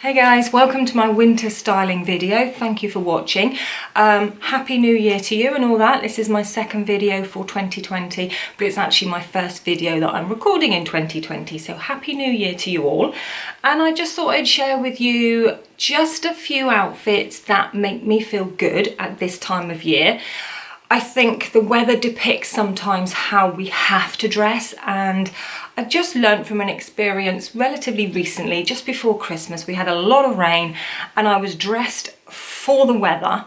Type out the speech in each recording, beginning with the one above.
Hey guys, welcome to my winter styling video. Thank you for watching. Happy New Year to you and all that. This is my second video for 2020, but it's actually my first video that I'm recording in 2020. So Happy New Year to you all. And I just thought I'd share with you just a few outfits that make me feel good at this time of year. I think the weather depicts sometimes how we have to dress, and I've just learnt from an experience relatively recently, just before Christmas. We had a lot of rain and I was dressed for the weather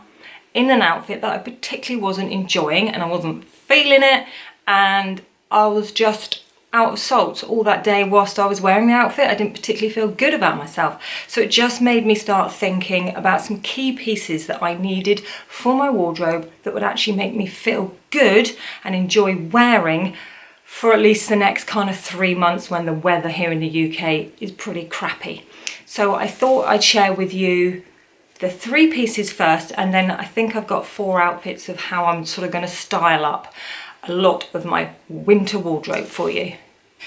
in an outfit that I particularly wasn't enjoying and I wasn't feeling it, and I was just out of sorts all that day whilst I was wearing the outfit. I didn't particularly feel good about myself. So it just made me start thinking about some key pieces that I needed for my wardrobe that would actually make me feel good and enjoy wearing for at least the next kind of 3 months when the weather here in the UK is pretty crappy. So I thought I'd share with you the 3 pieces first, and then I think I've got 4 outfits of how I'm sort of going to style up a lot of my winter wardrobe for you.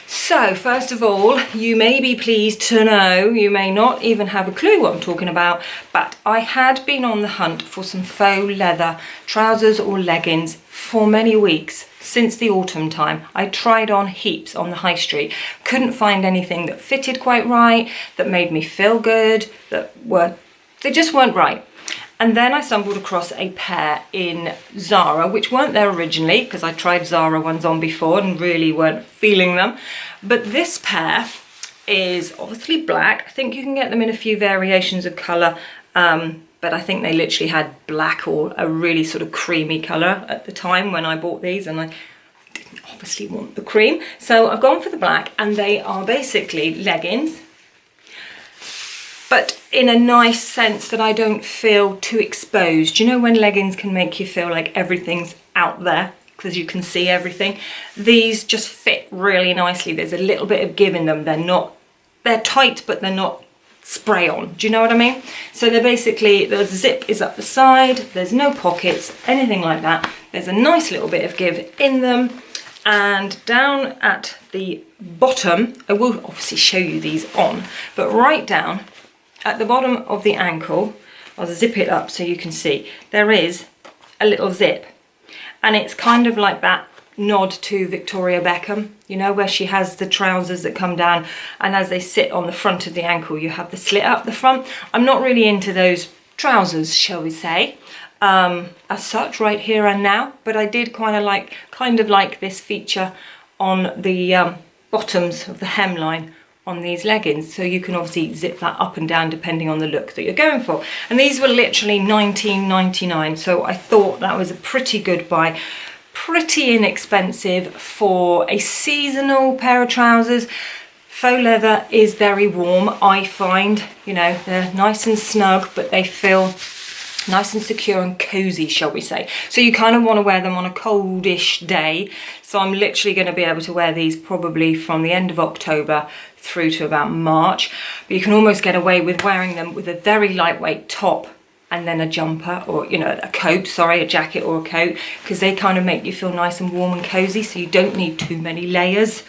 So first of all, you may be pleased to know, you may not even have a clue what I'm talking about, but I had been on the hunt for some faux leather trousers or leggings for many weeks since the autumn time. I tried on heaps on the high street, couldn't find anything that fitted quite right, that made me feel good, they just weren't right. And then I stumbled across a pair in Zara, which weren't there originally because I tried Zara ones on before and really weren't feeling them. But this pair is obviously black. I think you can get them in a few variations of colour, but I think they literally had black or a really sort of creamy colour at the time when I bought these, and I didn't obviously want the cream. So I've gone for the black, and they are basically leggings, but in a nice sense that I don't feel too exposed. You know when leggings can make you feel like everything's out there because you can see everything? These just fit really nicely. There's a little bit of give in them. They're tight, but they're not spray on. Do you know what I mean? So they're basically, the zip is up the side. There's no pockets, anything like that. There's a nice little bit of give in them. And down at the bottom, I will obviously show you these on, but right down at the bottom of the ankle, I'll zip it up so you can see, there is a little zip. And it's kind of like that nod to Victoria Beckham, you know, where she has the trousers that come down, and as they sit on the front of the ankle, you have the slit up the front. I'm not really into those trousers, shall we say, as such right here and now, but I did kind of like this feature on the bottoms of the hemline on these leggings, so you can obviously zip that up and down depending on the look that you're going for. And these were literally $19.99, so I thought that was a pretty good buy, pretty inexpensive for a seasonal pair of trousers. Faux leather is very warm, I find. You know, they're nice and snug, but they feel nice and secure and cozy, shall we say. So you kind of want to wear them on a coldish day. So I'm literally going to be able to wear these probably from the end of October through to about March. But you can almost get away with wearing them with a very lightweight top and then a jumper, or, you know, a coat, sorry, a jacket or a coat, because they kind of make you feel nice and warm and cozy, so you don't need too many layers,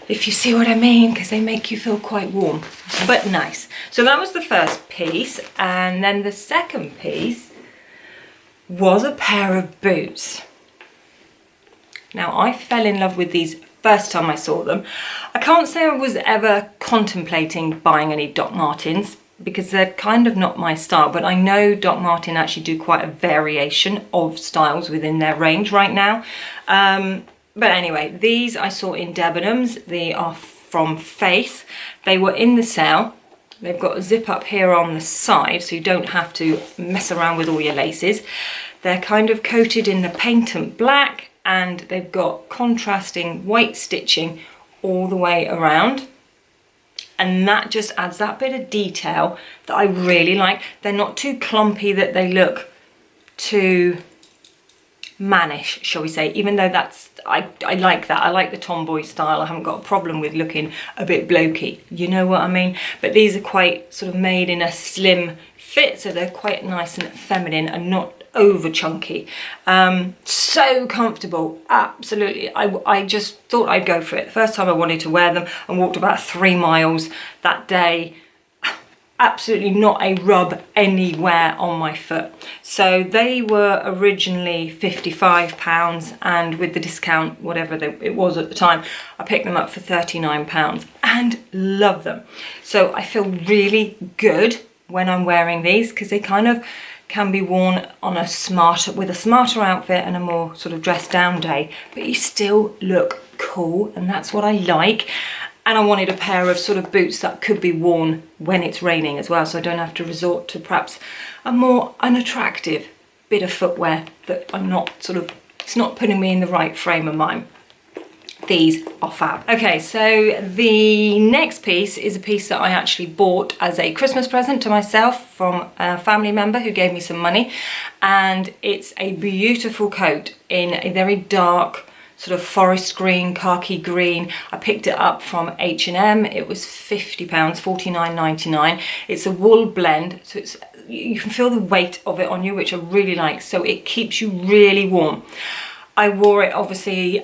if you see what I mean, because they make you feel quite warm, but nice. So that was the first piece, and then the second piece was a pair of boots. Now, I fell in love with these first time I saw them. I can't say I was ever contemplating buying any Doc Martens because they're kind of not my style, but I know Doc Marten actually do quite a variation of styles within their range right now. But anyway, these I saw in Debenhams. They are from Faith. They were in the sale. They've got a zip up here on the side, so you don't have to mess around with all your laces. They're kind of coated in the patent black, and they've got contrasting white stitching all the way around. And that just adds that bit of detail that I really like. They're not too clumpy that they look too mannish, shall we say, even though I like that. I like the tomboy style. I haven't got a problem with looking a bit blokey, you know what I mean? But these are quite sort of made in a slim fit, so they're quite nice and feminine and not over chunky. So comfortable, absolutely. I just thought I'd go for it. The first time I wanted to wear them and walked about 3 miles that day. absolutely not a rub anywhere on my foot. So they were originally £55, and with the discount, whatever it was at the time, I picked them up for £39 and love them. So I feel really good when I'm wearing these, because they kind of can be worn on a with a smarter outfit and a more sort of dressed down day, but you still look cool, and that's what I like. And I wanted a pair of sort of boots that could be worn when it's raining as well, so I don't have to resort to perhaps a more unattractive bit of footwear that it's not putting me in the right frame of mind. These are fab. Okay, so the next piece is a piece that I actually bought as a Christmas present to myself from a family member who gave me some money, and it's a beautiful coat in a very dark sort of forest green, khaki green. I picked it up from H&M. It was £50, $49.99. It's a wool blend, so you can feel the weight of it on you, which I really like. So it keeps you really warm. I wore it obviously,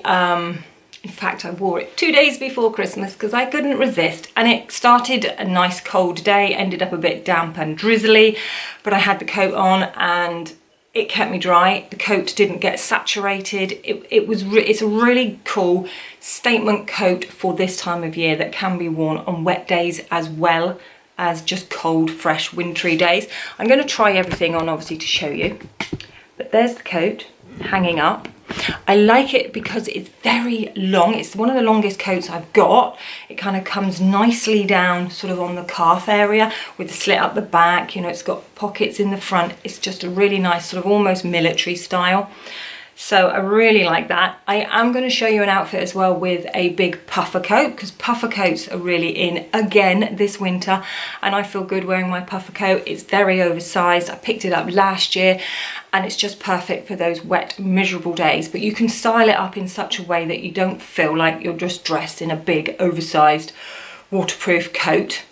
in fact, I wore it 2 days before Christmas because I couldn't resist, and it started a nice cold day, ended up a bit damp and drizzly, but I had the coat on and it kept me dry. The coat didn't get saturated. It's a really cool statement coat for this time of year that can be worn on wet days as well as just cold, fresh, wintry days. I'm going to try everything on obviously to show you, but there's the coat hanging up. I like it because it's very long. It's one of the longest coats I've got. It kind of comes nicely down sort of on the calf area with a slit up the back. You know, it's got pockets in the front. It's just a really nice sort of almost military style. So I really like that. I am going to show you an outfit as well with a big puffer coat, because puffer coats are really in again this winter, and I feel good wearing my puffer coat. It's very oversized. I picked it up last year and it's just perfect for those wet, miserable days, but you can style it up in such a way that you don't feel like you're just dressed in a big oversized waterproof coat,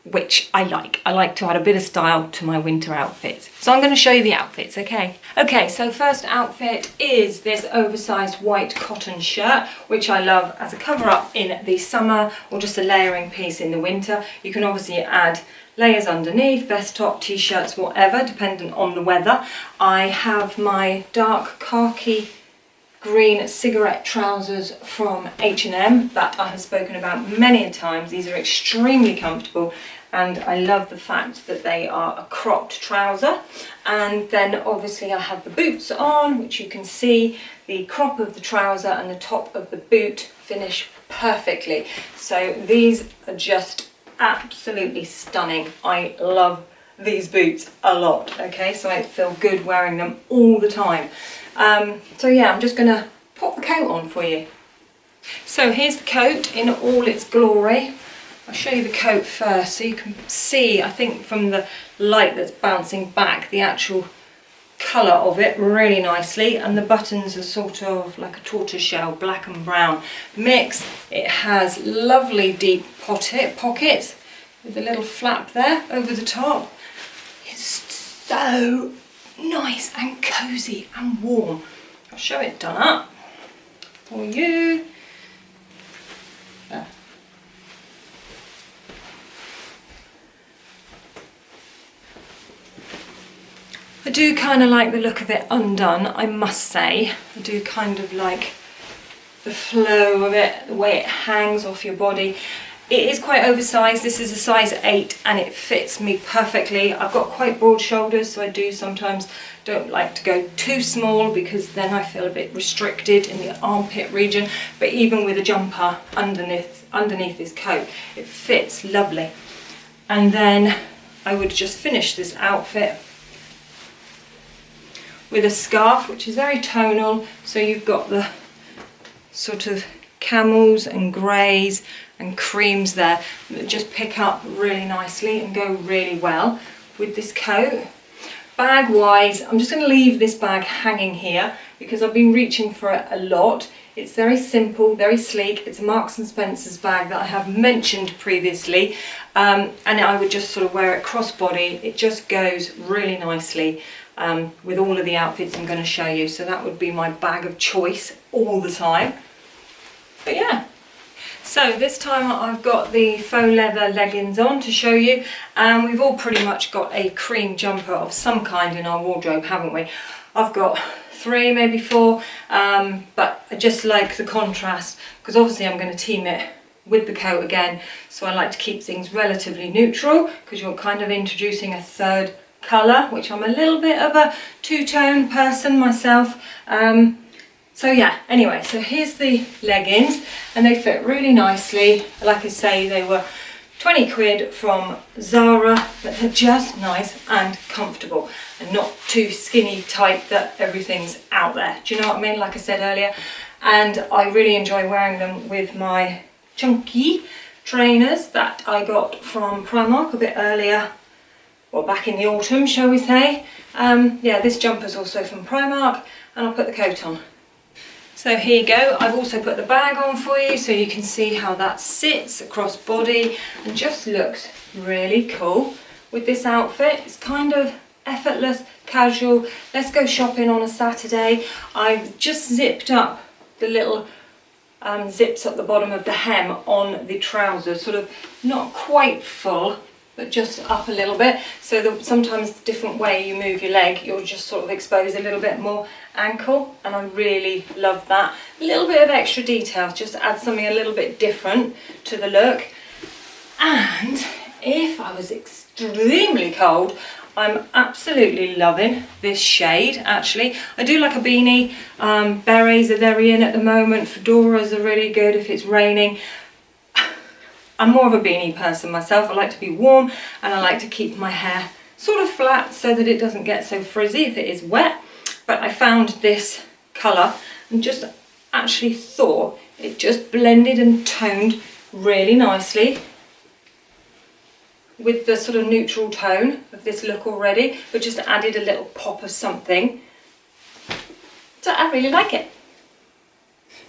which I like. I like to add a bit of style to my winter outfits. So I'm going to show you the outfits, okay? Okay, so first outfit is this oversized white cotton shirt, which I love as a cover up in the summer or just a layering piece in the winter. You can obviously add layers underneath, vest top, t-shirts, whatever, dependent on the weather. I have my dark khaki green cigarette trousers from H&M that I have spoken about many a times. These are extremely comfortable, and I love the fact that they are a cropped trouser. And then obviously I have the boots on, which you can see the crop of the trouser and the top of the boot finish perfectly. So these are just absolutely stunning. I love these boots a lot, okay? So I feel good wearing them all the time. So yeah, I'm just gonna pop the coat on for you. So here's the coat in all its glory. I'll show you the coat first so you can see, I think from the light that's bouncing back, the actual colour of it really nicely, and the buttons are sort of like a tortoiseshell black and brown mix. It has lovely deep pockets with a little flap there over the top. It's so nice and cosy and warm. I'll show it done up for you. There. I do kind of like the look of it undone, I must say. I do kind of like the flow of it, the way it hangs off your body. It is quite oversized. This is a size 8 and it fits me perfectly. I've got quite broad shoulders, so I do sometimes don't like to go too small because then I feel a bit restricted in the armpit region. But even with a jumper underneath this coat, it fits lovely. And then I would just finish this outfit with a scarf, which is very tonal. So you've got the sort of camels and greys and creams there that just pick up really nicely and go really well with this coat. Bag wise, I'm just going to leave this bag hanging here because I've been reaching for it a lot. It's very simple, very sleek. It's a Marks and Spencer's bag that I have mentioned previously, and I would just sort of wear it crossbody. It just goes really nicely with all of the outfits I'm going to show you. So that would be my bag of choice all the time. But yeah, So this time I've got the faux leather leggings on to show you, and we've all pretty much got a cream jumper of some kind in our wardrobe, haven't we? I've got 3, maybe 4, but I just like the contrast because obviously I'm going to team it with the coat again, so I like to keep things relatively neutral because you're kind of introducing a third colour, which I'm a little bit of a two-tone person myself. So yeah, anyway, so here's the leggings and they fit really nicely. Like I say, they were 20 quid from Zara, but they're just nice and comfortable and not too skinny tight that everything's out there. Do you know what I mean? Like I said earlier, and I really enjoy wearing them with my chunky trainers that I got from Primark a bit earlier, or back in the autumn, shall we say. Yeah, this jumper's also from Primark, and I'll put the coat on. So here you go. I've also put the bag on for you so you can see how that sits across body and just looks really cool with this outfit. It's kind of effortless, casual. Let's go shopping on a Saturday. I've just zipped up the little zips at the bottom of the hem on the trousers, sort of not quite full, but just up a little bit, so that sometimes the different way you move your leg, you'll just sort of expose a little bit more ankle, and I really love that. A little bit of extra detail, just to add something a little bit different to the look. And if I was extremely cold, I'm absolutely loving this shade, actually. I do like a beanie. Berets are very in at the moment. Fedoras are really good if it's raining. I'm more of a beanie person myself. I like to be warm and I like to keep my hair sort of flat so that it doesn't get so frizzy if it is wet. But I found this colour and just actually thought it just blended and toned really nicely with the sort of neutral tone of this look already, but just added a little pop of something. So I really like it.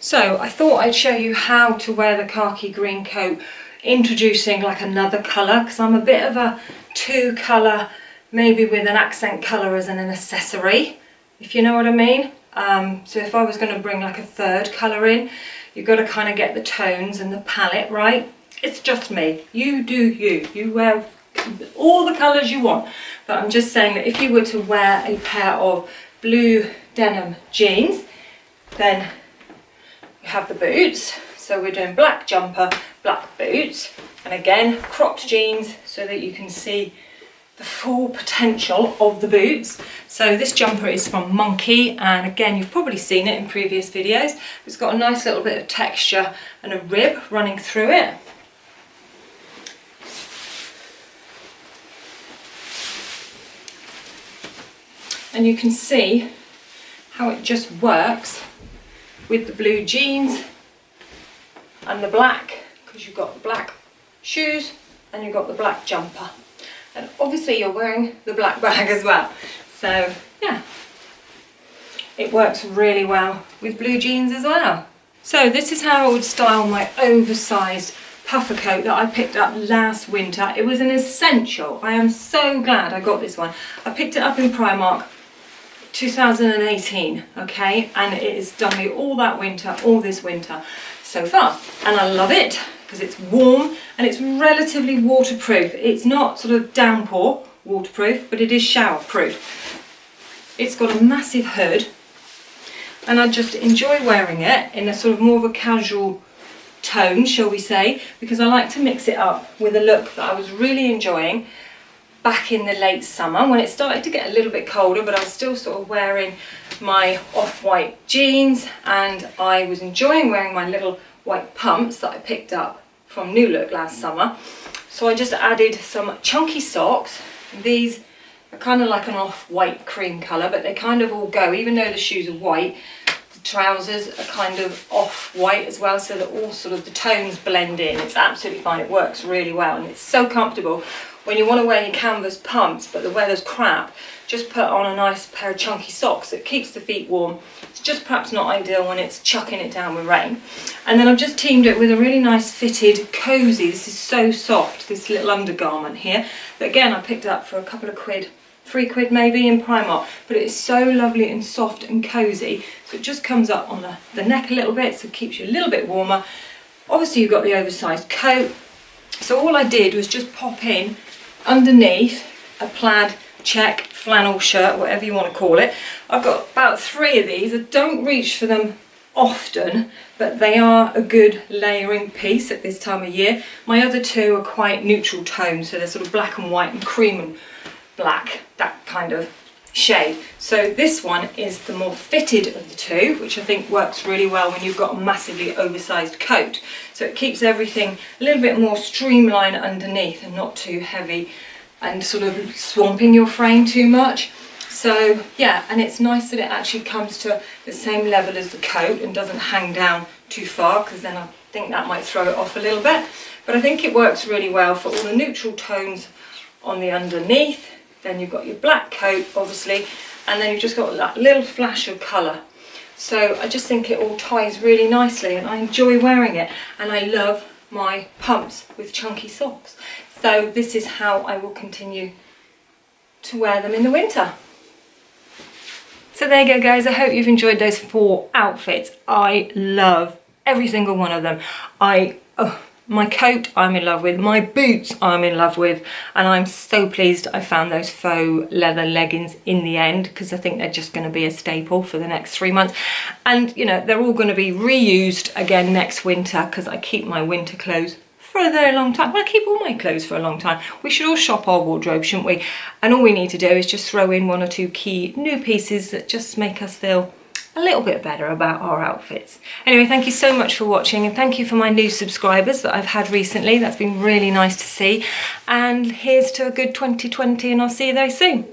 So I thought I'd show you how to wear the khaki green coat, introducing like another colour, because I'm a bit of a 2-colour, maybe with an accent colour as an accessory, if you know what I mean. So if I was going to bring like a 3rd colour in, you've got to kind of get the tones and the palette right. It's just me. You do you. You wear all the colours you want. But I'm just saying that if you were to wear a pair of blue denim jeans, then you have the boots. So we're doing black jumper, black boots, and again, cropped jeans so that you can see the full potential of the boots. So this jumper is from Monkey, and again, you've probably seen it in previous videos. It's got a nice little bit of texture and a rib running through it. And you can see how it just works with the blue jeans and the black, because you've got the black shoes and you've got the black jumper. And obviously you're wearing the black bag as well. So yeah, it works really well with blue jeans as well. So this is how I would style my oversized puffer coat that I picked up last winter. It was an essential. I am so glad I got this one. I picked it up in Primark 2018, okay, and it has done me all that winter, all this winter so far, and I love it because it's warm and it's relatively waterproof. It's not sort of downpour waterproof, but it is shower proof. It's got a massive hood, and I just enjoy wearing it in a sort of more of a casual tone, shall we say, because I like to mix it up with a look that I was really enjoying back in the late summer when it started to get a little bit colder, but I was still sort of wearing my off-white jeans, and I was enjoying wearing my little white pumps that I picked up from New Look last summer. So I just added some chunky socks. These are kind of like an off-white cream colour, but they kind of all go, even though the shoes are white, the trousers are kind of off-white as well, so that all sort of the tones blend in. It's absolutely fine, it works really well, and it's so comfortable. When you want to wear your canvas pumps but the weather's crap, just put on a nice pair of chunky socks that keeps the feet warm. It's just perhaps not ideal when it's chucking it down with rain. And then I've just teamed it with a really nice fitted cozy. This is so soft, this little undergarment here. But again, I picked it up for a couple of quid, 3 quid maybe in Primark. But it's so lovely and soft and cozy. So it just comes up on the neck a little bit, so it keeps you a little bit warmer. Obviously you've got the oversized coat. So all I did was just pop in underneath a plaid check flannel shirt, whatever you want to call it. I've got about 3 of these. I don't reach for them often, but they are a good layering piece at this time of year. My other 2 are quite neutral tones, so they're sort of black and white and cream and black, that kind of shade. So this one is the more fitted of the 2, which I think works really well when you've got a massively oversized coat. So it keeps everything a little bit more streamlined underneath and not too heavy and sort of swamping your frame too much. So yeah, and it's nice that it actually comes to the same level as the coat and doesn't hang down too far, because then I think that might throw it off a little bit. But I think it works really well for all the neutral tones on the underneath. Then you've got your black coat, obviously, and then you've just got that little flash of colour. So I just think it all ties really nicely, and I enjoy wearing it. And I love my pumps with chunky socks. So this is how I will continue to wear them in the winter. So there you go, guys. I hope you've enjoyed those 4 outfits. I love every single one of them. My coat I'm in love with, my boots I'm in love with, and I'm so pleased I found those faux leather leggings in the end, because I think they're just going to be a staple for the next 3 months. And you know, they're all going to be reused again next winter, because I keep my winter clothes for a very long time. Well, I keep all my clothes for a long time. We should all shop our wardrobe, shouldn't we? And all we need to do is just throw in 1 or 2 key new pieces that just make us feel a little bit better about our outfits. Anyway, thank you so much for watching, and thank you for my new subscribers that I've had recently. That's been really nice to see. And here's to a good 2020, and I'll see you very soon.